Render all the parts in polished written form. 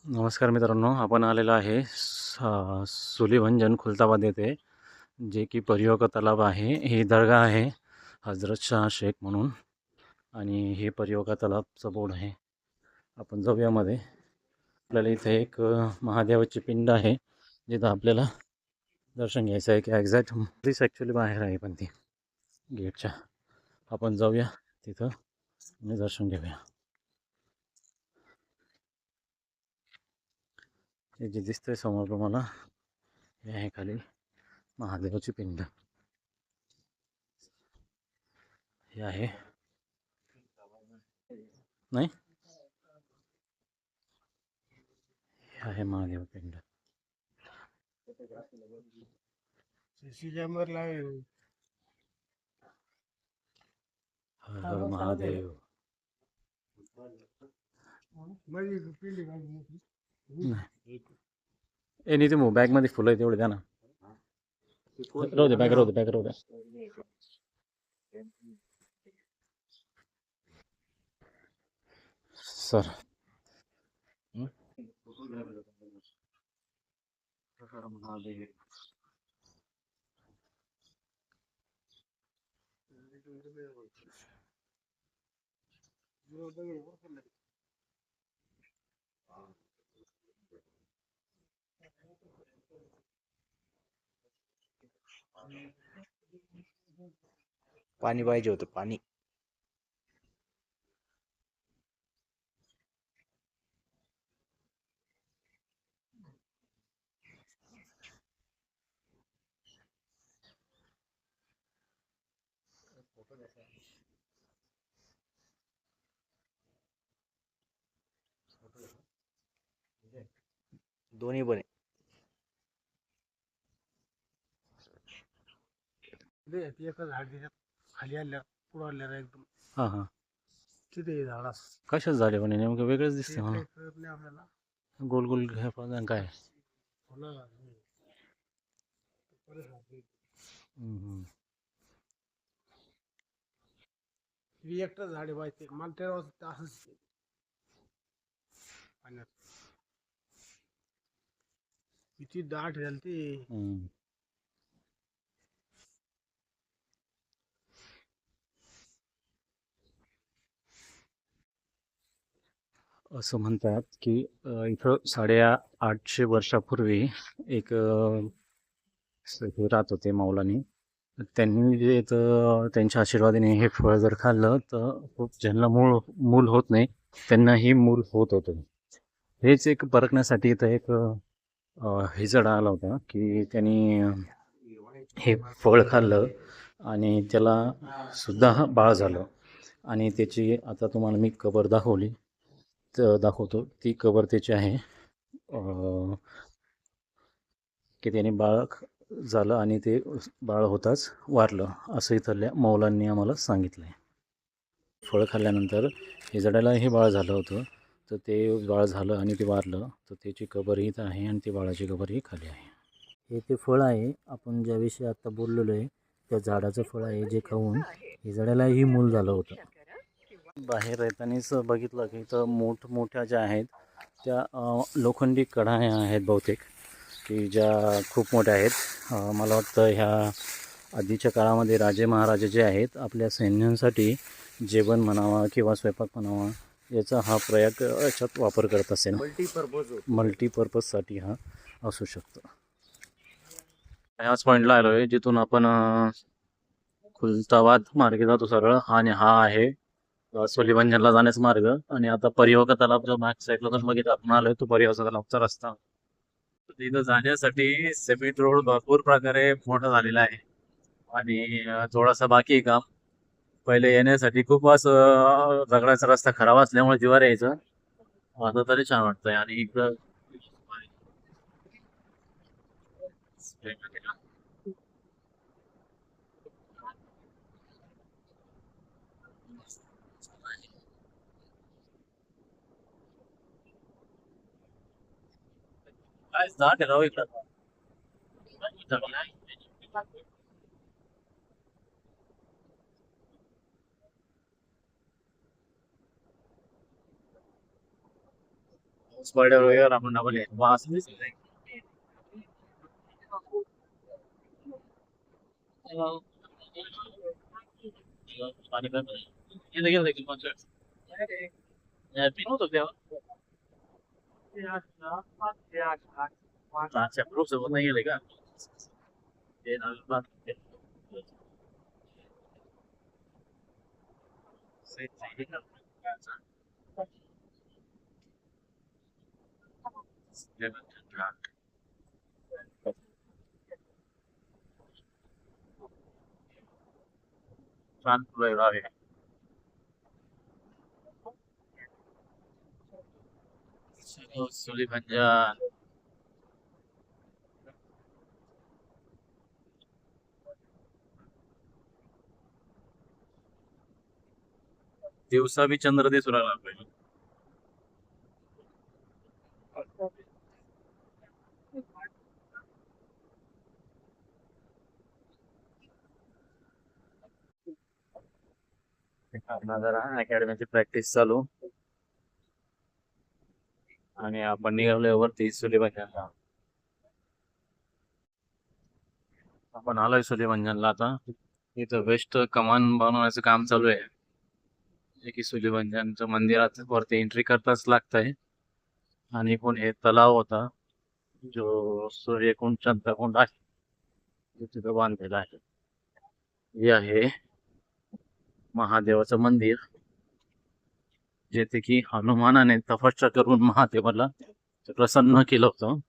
नमस्कार मित्रांनो, आपण आलेलो आहे सुलीभंजन खुलताबाद येथे, जे की परियोका तलाव आहे. ही दर्गा आहे हजरत शाह शेख म्हणून, आणि हे परियोका तलावचं बोर्ड आहे. आपण जाऊया मध्ये. आपल्याला इथे एक महादेवाची पिंड आहे, जिथं आपल्याला दर्शन घ्यायचं आहे. की एक्झॅक्ट दिस ॲक्च्युली बाहेर आहे, पण ती गेटच्या. आपण जाऊया तिथं आणि दर्शन घेऊया. हे जे दिसतंय समोर तुम्हाला, हे आहे खाली महादेवाची पिंड. हे आहे नाही, हे आहे महादेव पिंड. हर हर महादेव. नाही, ए नाही, ते मग बॅगमध्ये फुलं आहे तेवढे द्या ना. राहू दे, बॅग राहू दे, बॅग राहू दे. सर, हर महादेव. पाणी पाहिजे होतं पाणी. दोन्ही पण हां हां, कशाच झाले पण नेमकं वेगळंच दिसते मला. गोल गोल घ्या पण काय. हम्म. एकटं झाड आहे बाई, ते मला तेव्हा असंच पाण्यात किती दाट झाली ती. हम्म. असं म्हणतात की इथं 850 वर्षापूर्वी एक हे राहत होते मौलानी. त्यांनी जे इथं त्यांच्या आशीर्वादाने हे फळ जर खाल्लं तर खूप ज्यांना मूल होत नाही त्यांनाही मूल होत होतं. हेच एक परखण्यासाठी इथं एक हे जड आला होता की त्यांनी हे फळ खाल्लं आणि त्याला सुद्धा बाळ झालं. आणि त्याची आता तुम्हाला मी कबर दाखवतो. ती कबर त्याची आहे की त्याने बाळ झालं आणि ते बाळ होताच वारलं, असं इथल्या मौलांनी आम्हाला सांगितलं आहे. फळ खाल्ल्यानंतर हिजड्याला हे बाळ झालं होतं, तर ते बाळ झालं आणि ते वारलं, तर त्याची कबरही इथं आहे आणि ती बाळाची कबरही खाली आहे. हे ते फळ आहे, आपण ज्याविषयी आता बोललेलो आहे त्या झाडाचं फळ आहे, जे खाऊन हिजड्यालाही मूल झालं होतं. बाहेर येतानाच बघितलं की इथं मोठमोठ्या ज्या आहेत त्या लोखंडी कढाया आहेत बहुतेक, की ज्या खूप मोठ्या आहेत. मला वाटतं ह्या आधीच्या काळामध्ये राजे महाराजे जे आहेत आपल्या सैन्यांसाठी जेवण म्हणावा किंवा स्वयंपाक म्हणावा, याचा हा प्रयोग याच्यात वापर करत असेल. मल्टीपर्पजसाठी हा असू शकतो. ह्याच पॉईंटला आलो आहे जिथून आपण खुलताबाद मार्गे जातो सरळ, आणि हा आहे सुलीभंजनला जाण्याचा मार्ग. आणि आता परिहोका तलाव जो मॅच साईडला पण बघितलं आपण आलोय, तो परिहोका तलावचा रस्ता. तिथं जाण्यासाठी सिमेंट रोड भरपूर प्रकारे मोठा झालेला आहे आणि थोडासा बाकी आहे काम. पहिले येण्यासाठी खूप असं दगडाचा रस्ता खराब असल्यामुळे जीवावर यायचं, आता तरी छान वाटतंय. आणि इकडं काय झाड आहे राव इकडं. स्पायडर वगैरे आपण डबल अच्छा प्रूफ सोबत नाही गेले का ते छान फुलं आहे. सुलीभांजा दिवसा बी चंद्र दिसू लागला पाहिजे. जरा अकॅडमीची प्रॅक्टिस चालू आणि आपण निघालोय वरती सुलीभांजाला. आपण आलोय सुलीभांजाला आता. इथं वेस्ट कमान बनवण्याचं काम चालू आहे. जे की सुलीभांजांचं मंदिरात वरती एंट्री करताच लागतंय. आणि इकडून हे तलाव होता जो सूर्यकुंड चंद्रकुंड आहे जो तिथं बांधलेला आहे. हे आहे महादेवाचं मंदिर जेथे की हनुमानाने तपस्या करून महादेवाला प्रसन्न केलं होतं.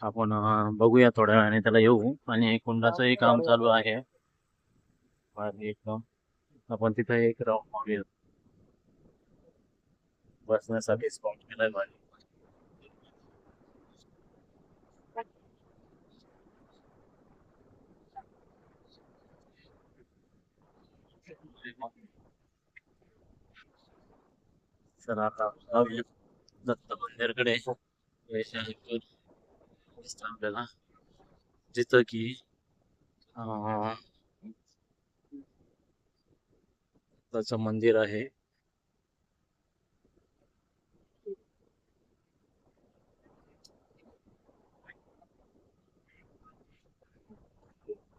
आपण बघूया थोड्या वेळाने त्याला येऊ. आणि कुंडाचंही काम चालू आहे. आणि आपण तिथे एक राऊंड मारूया. बसण्यासाठी स्पॉट केलाय भारी. चला आता जाऊया दत्त मंदिरकडे. आपल्याला जिथं की अं, दत्ताचं मंदिर आहे.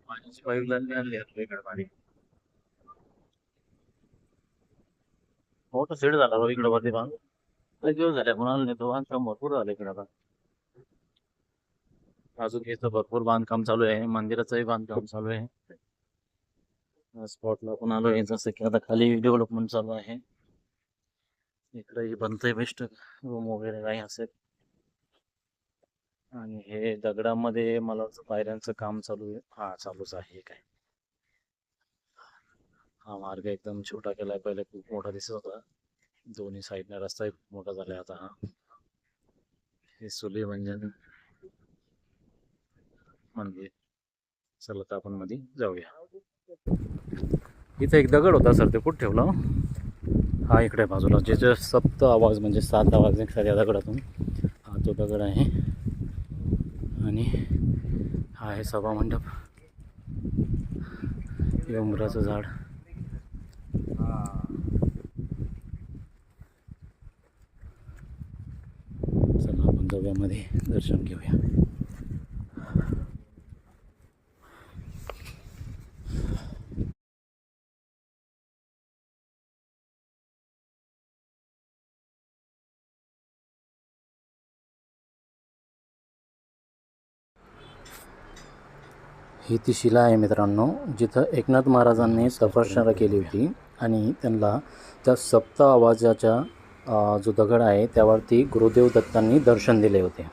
पाण्याची पाईपलाईन आणली इकडे पाणी. मोठं सेट झाला बघ इकडं वरती बांध. लय दिवस झाले आपण आलो नाही. तो बांधकाम भरपूर झालं इकडे आता. अजून इथं भरपूर बांधकाम चालू आहे. मंदिराचंही बांधकाम चालू आहे. स्पॉटला आपण आलोय जसं की आता खाली डेव्हलपमेंट चालू आहे. इकडेही बनतंय बेस्ट रूम वगैरे काही असेल. आणि हे दगडामध्ये मला वाटतं पायऱ्यांचं काम चालू आहे. हा चालूच आहे काय. हा मार्ग एकदम छोटा केलाय. पहिले खूप मोठा दिसत होता. दोन्ही साईडने रस्ताही खूप मोठा झालाय आता. हा हे सुलीभांजन मंदिर. चला तर आपण मध्ये जाऊया. इथे एक दगड होता सर, ते कुठं ठेवला? हा इकडे बाजूला ज्याचे सप्त आवाज म्हणजे 7 आवाज निघतात या दगडातून. हा तो दगड आहे. आणि हा आहे सभामंडप. उंबराचं झाड. चला आपण जाऊया मध्ये दर्शन घेऊया. ही ती शिला आहे मित्रांनो, जिथं एकनाथ महाराजांनी तपश्चर्या केली होती. आणि त्यांना त्या सप्त आवाजाच्या जो दगड आहे त्यावरती गुरुदेव दत्तांनी दर्शन दिले होते.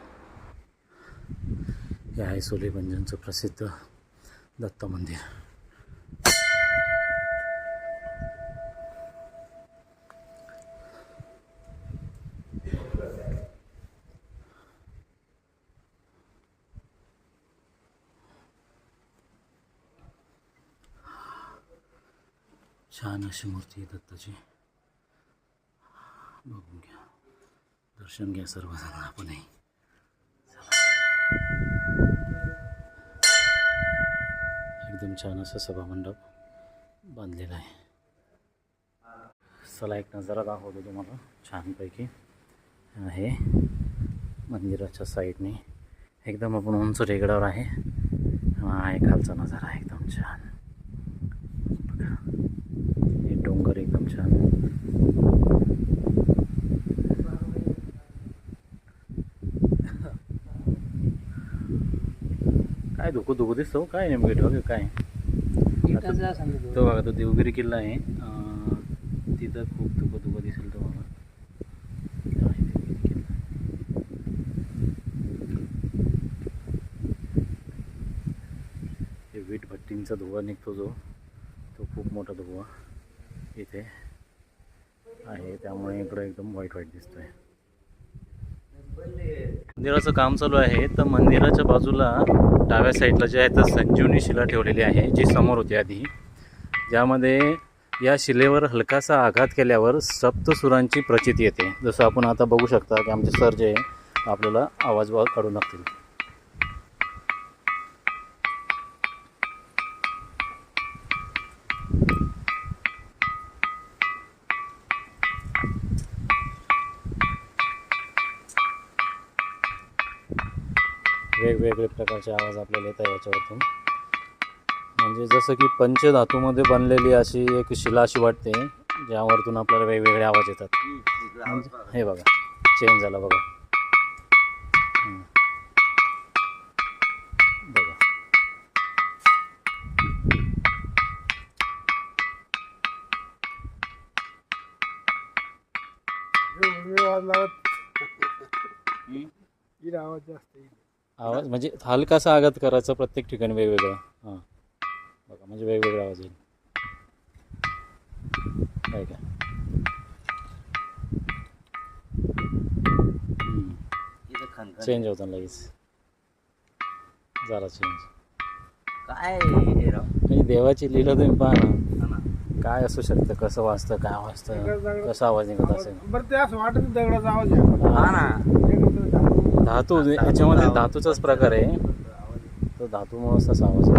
हे आहे सुलीभांजांचं प्रसिद्ध दत्त मंदिर. छान अशी मूर्ती आहे दत्ताची. बघून घ्या, दर्शन घ्या सर्वजण. आपणही एकदम छान असं सभामंडप बांधलेला आहे. चला एक नजारा दाखवतो तुम्हाला छानपैकी. आहे मंदिराच्या साईडने. एकदम आपण उंच टेकडावर आहे. हा आहे खालचा नजारा एकदम छान बघा. हे डोंगर एकदम छान. काय धुकू दिसतो काय नेमकं ठेव काय. तो बघा तो देवगिरी किल्ला आहे. तिथं खूप धुकं दिसेल तुम्हाला. आहे देवगिरी किल्ला. हे वीट भट्टींचा धुवा निघतो जो तो खूप मोठा धुवा इथे आहे, त्यामुळे इकडं एकदम वाईट दिसतोय. मंदिराचं काम चालू आहे. तर मंदिराच्या बाजूला डाव्या साईडला जे आहे तर संजीवनी शिला ठेवलेली आहे, जी समोर होती आधी. ज्यामध्ये या शिलेवर हलकासा आघात केल्यावर सप्तसुरांची प्रचिती येते. जसं आपण आता बघू शकता की आमचे सर जे आपल्याला आवाज काढून लागतील. वेगवेगळे प्रकारचे आवाज आपल्याला येतात याच्यावरतून. म्हणजे जसं की पंचधातूमध्ये बनलेली अशी एक शिला अशी वाटते, ज्यावरतून आपल्याला वेगवेगळे आवाज येतात. म्हणजे हे बघा चेंज झाला बघा. बघा आवाज जास्त येईल. आवाज म्हणजे हलकासा आघात करायचा प्रत्येक ठिकाणी वेगवेगळा. हां बघा म्हणजे वेगवेगळा आवाज येईल काय काय. चेंज होता लगेच झाला चेंज. काय म्हणजे देवाची लीला तुम्ही पहा ना, काय असू शकतं, कसं वाजतं, काय वाजतं, कसा आवाज निघत असेल. बरं ते असं वाटत दगडाचा आवाज आहे. हा ना, धातू याच्यामध्ये धातूचाच प्रकार आहे, तो धातूमुळेच तसा आवाज आहे.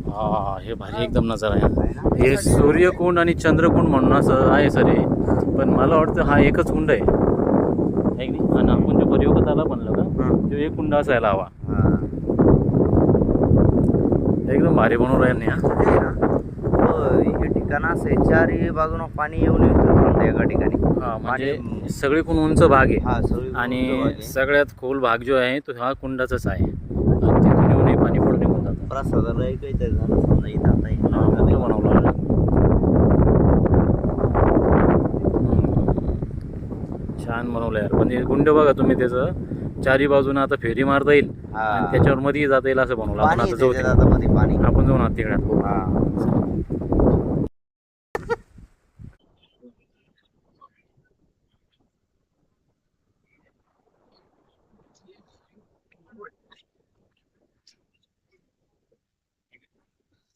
हा हे भारी एकदम नजारा आहे. हे सूर्यकुंड आणि चंद्रकुंड म्हणून असं आहे सर हे, पण मला वाटतं हा एकच कुंड आहे की नाही. आणि आपण जो परियोगात आला म्हणलं का तो एक कुंड असायला हवा. एकदम भारी बनवलं यांनी. हे ठिकाण असं आहे, चारही बाजूनं पाणी येऊन येतं एका ठिकाणी. हा म्हणजे सगळीकडून उंच भाग आहे. हा सगळी आणि सगळ्यात खोल भाग जो आहे तो हा कुंडाचाच आहे. आणि तिथून येऊन पाणी पडून निघून जातं. प्रसादाला काहीतरी झालं समजा इथं आता मोठं बनवलं आहे. छान बनवलं यार. पण हे कुंड बघा तुम्ही, त्याचं चारी बाजूनं आता फेरी मारता येईल आणि त्याच्यावर मध्ये जाता येईल असं बनवलं. आपण आता जाऊ पाणी आपण जाऊन आत तिकडे.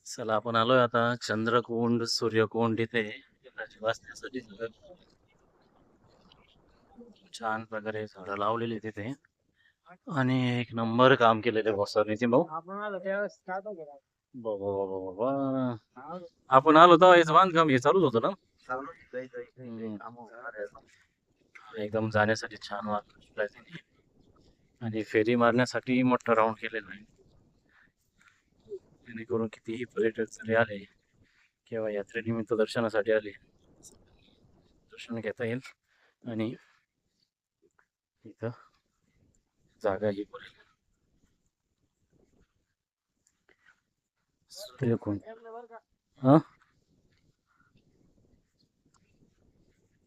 चला आपण आलोय आता चंद्रकुंड सूर्यकुंड इथे वाचण्यासाठी. छान प्रकारे झाडं लावलेली तिथे आणि एक नंबर काम केलेलं बॉसर नितीन भाऊ. आपण आलो त्यावेळेस काय तो गेला. बाबा आपण आलो तेव्हा याचं बांधकाम हे चालूच होतं ना. एकदम जाण्यासाठी छान वाटलं तिथे. आणि फेरी मारण्यासाठी मोठा राऊंड केलेला आहे, जेणेकरून कितीही पर्यटक जरी आले किंवा यात्रेनिमित्त दर्शनासाठी आले दर्शन घेता येईल. आणि इथं जागा ही पुरेल. सूर्यकुंड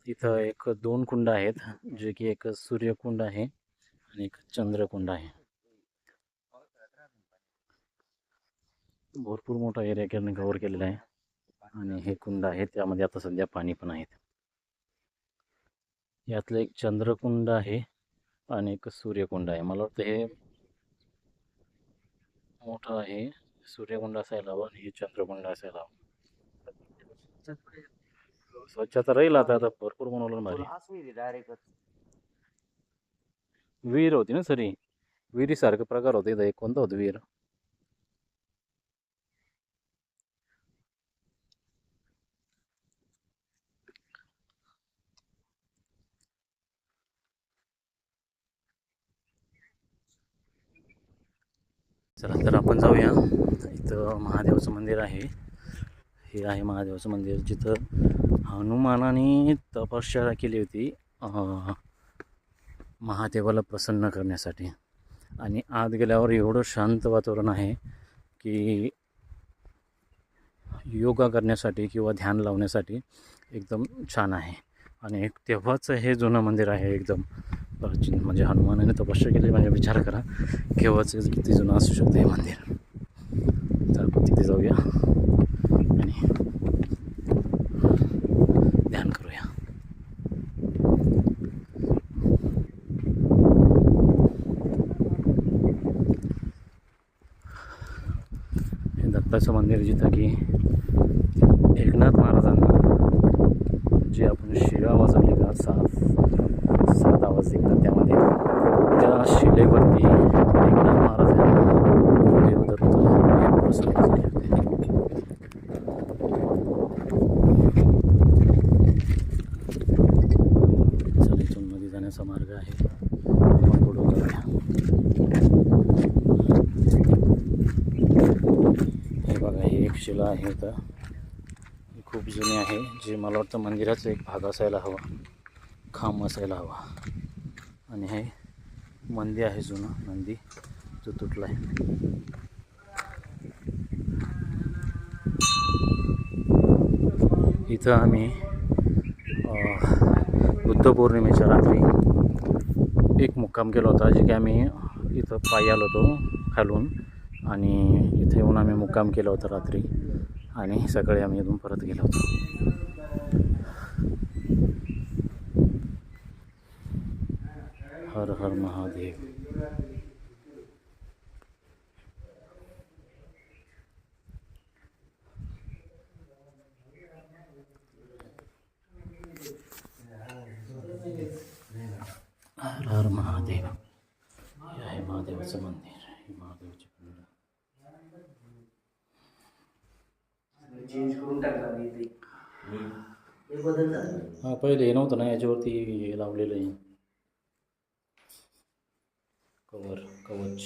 इथं एक दोन कुंड आहेत, जे की एक सूर्यकुंड आहे आणि एक चंद्रकुंड आहे. भरपूर मोठा एरिया कव्हर केलेला आहे. आणि हे कुंड आहे त्यामध्ये आता सध्या पाणी पण आहे. यातलं एक चंद्रकुंड आहे आणि एक सूर्यकुंड आहे. मला वाटतं हे मोठं आहे, सूर्यकुंड असायला हवं आणि हे चंद्रकुंड असायला हवं. स्वच्छता राहील आता भरपूर बनवलं भारी. विहीर होती ना सरी, विहिरी सारखं प्रकार होते इथं. एक कोणता होतं विहीर, चला तर आपण जाऊया. इथं महादेवाचं मंदिर आहे. हे आहे महादेवाचं मंदिर जिथं हनुमानाने तपश्चर्या केली होती महादेवाला प्रसन्न करण्यासाठी. आणि आत गेल्यावर एवढं शांत वातावरण आहे की योगा करण्यासाठी किंवा ध्यान लावण्यासाठी एकदम छान आहे. आणि तेव्हाच हे जुनं मंदिर आहे एकदम प्राचीन. म्हणजे हनुमानाने तपश्चर्या केली म्हणजे विचार करा केव्हाच किती जुनं असू शकते हे मंदिर. तर आपण तिथे जाऊया आणि ध्यान करूया. हे दत्ताचं मंदिर जिथं की एकनाथ महाराजांना जे आपण शिळा वाजवली का सात आवाज निघतात त्यामध्ये त्या शिलेवरती एकनाथ महाराज यांना देवदत्त हे प्रसन्न झाले होते. चला इथून मध्ये जाण्याचा मार्ग आहे. आपण पुढं जाऊया. हे बघा ही एक शिला आहे इथं. खूप जुनी आहे जी मला वाटतं मंदिराचा एक भाग असायला हवा, खांब असायला हवा. आणि हे मंदिर आहे जुनं नंदी जो तुटला आहे. इथं आम्ही बुद्ध पौर्णिमेच्या रात्री एक मुक्काम केला होता. जे की आम्ही इथं पायी आलो होतो खालून आणि इथे येऊन आम्ही मुक्काम केला होता रात्री आणि सकाळी आम्ही इथून परत गेलो होतो. हर हर महादेव. हर हर महादेव. हे आहे महादेवाचं मंदिर. हे महादेवाची पिंड. चेंज करून टाकला मी ते. हे बदल झालं. हां पहिले हे नव्हतं ना याच्यावरती हे लावलेलं आहे कवर कवच.